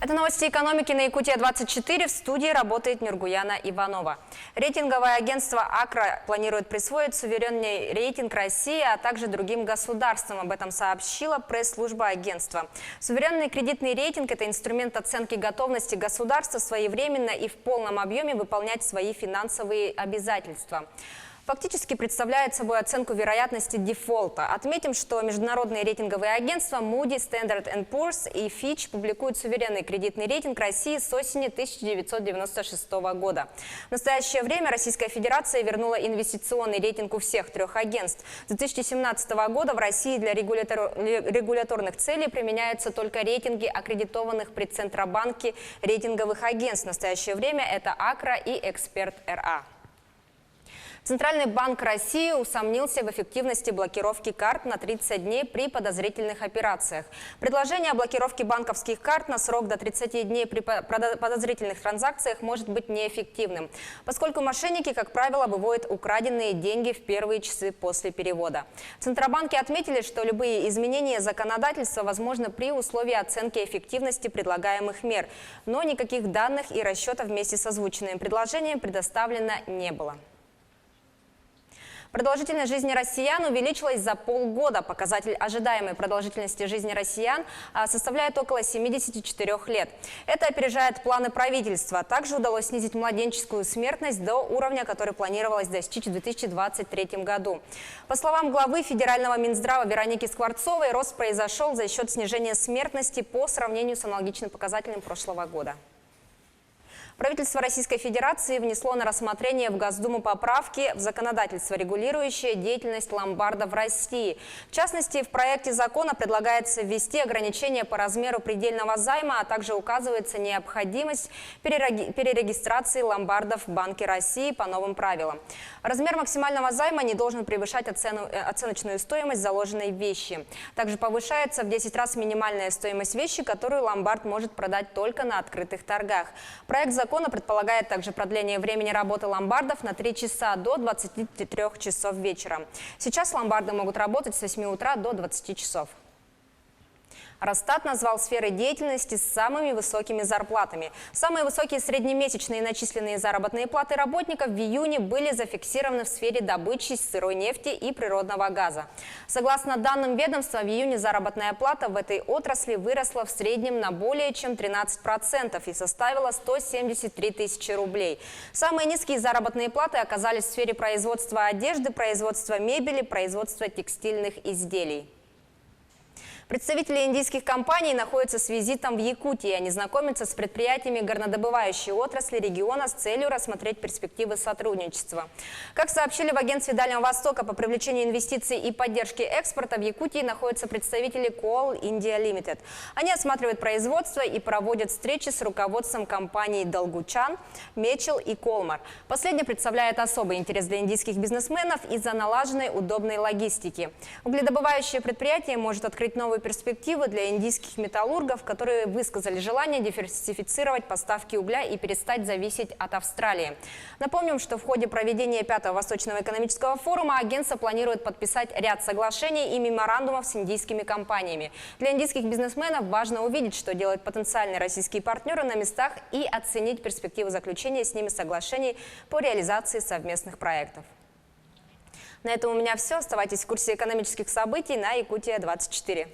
Это новости экономики на Якутия-24. В студии работает Нургуяна Иванова. Рейтинговое агентство «Акра» планирует присвоить суверенный рейтинг России, а также другим государствам. Об этом сообщила пресс-служба агентства. Суверенный кредитный рейтинг – это инструмент оценки готовности государства своевременно и в полном объеме выполнять свои финансовые обязательства. Фактически представляет собой оценку вероятности дефолта. Отметим, что международные рейтинговые агентства Moody, Standard & Poor's и Fitch публикуют суверенный кредитный рейтинг России с осени 1996 года. В настоящее время Российская Федерация вернула инвестиционный рейтинг у всех трех агентств. С 2017 года в России для регуляторных целей применяются только рейтинги аккредитованных при Центробанке рейтинговых агентств. В настоящее время это Акра и Эксперт РА. Центральный банк России усомнился в эффективности блокировки карт на 30 дней при подозрительных операциях. Предложение о блокировке банковских карт на срок до 30 дней при подозрительных транзакциях может быть неэффективным, поскольку мошенники, как правило, выводят украденные деньги в первые часы после перевода. В Центробанке отметили, что любые изменения законодательства возможны при условии оценки эффективности предлагаемых мер, но никаких данных и расчетов вместе с озвученным предложением предоставлено не было. Продолжительность жизни россиян увеличилась за полгода. Показатель ожидаемой продолжительности жизни россиян составляет около 74 лет. Это опережает планы правительства. Также удалось снизить младенческую смертность до уровня, который планировалось достичь в 2023 году. По словам главы Федерального Минздрава Вероники Скворцовой, рост произошел за счет снижения смертности по сравнению с аналогичным показателем прошлого года. Правительство Российской Федерации внесло на рассмотрение в Госдуму поправки в законодательство, регулирующее деятельность ломбардов в России. В частности, в проекте закона предлагается ввести ограничения по размеру предельного займа, а также указывается необходимость перерегистрации ломбардов в Банке России по новым правилам. Размер максимального займа не должен превышать оценочную стоимость заложенной вещи. Также повышается в 10 раз минимальная стоимость вещи, которую ломбард может продать только на открытых торгах. Проект закона предполагает также продление времени работы ломбардов на 3 часа до 23 часов вечера. Сейчас ломбарды могут работать с 8 утра до 20 часов. Росстат назвал сферы деятельности с самыми высокими зарплатами. Самые высокие среднемесячные начисленные заработные платы работников в июне были зафиксированы в сфере добычи сырой нефти и природного газа. Согласно данным ведомства, в июне заработная плата в этой отрасли выросла в среднем на более чем 13% и составила 173 тысячи рублей. Самые низкие заработные платы оказались в сфере производства одежды, производства мебели, производства текстильных изделий. Представители индийских компаний находятся с визитом в Якутии. Они знакомятся с предприятиями горнодобывающей отрасли региона с целью рассмотреть перспективы сотрудничества. Как сообщили в агентстве Дальнего Востока по привлечению инвестиций и поддержке экспорта, в Якутии находятся представители Coal India Limited. Они осматривают производство и проводят встречи с руководством компаний Долгучан, Мечел и Колмар. Последний представляет особый интерес для индийских бизнесменов из-за налаженной удобной логистики. Угледобывающее предприятие может открыть новые перспективы для индийских металлургов, которые высказали желание диверсифицировать поставки угля и перестать зависеть от Австралии. Напомним, что в ходе проведения 5-го Восточного экономического форума агентство планирует подписать ряд соглашений и меморандумов с индийскими компаниями. Для индийских бизнесменов важно увидеть, что делают потенциальные российские партнеры на местах, и оценить перспективы заключения с ними соглашений по реализации совместных проектов. На этом у меня все. Оставайтесь в курсе экономических событий на Якутия-24.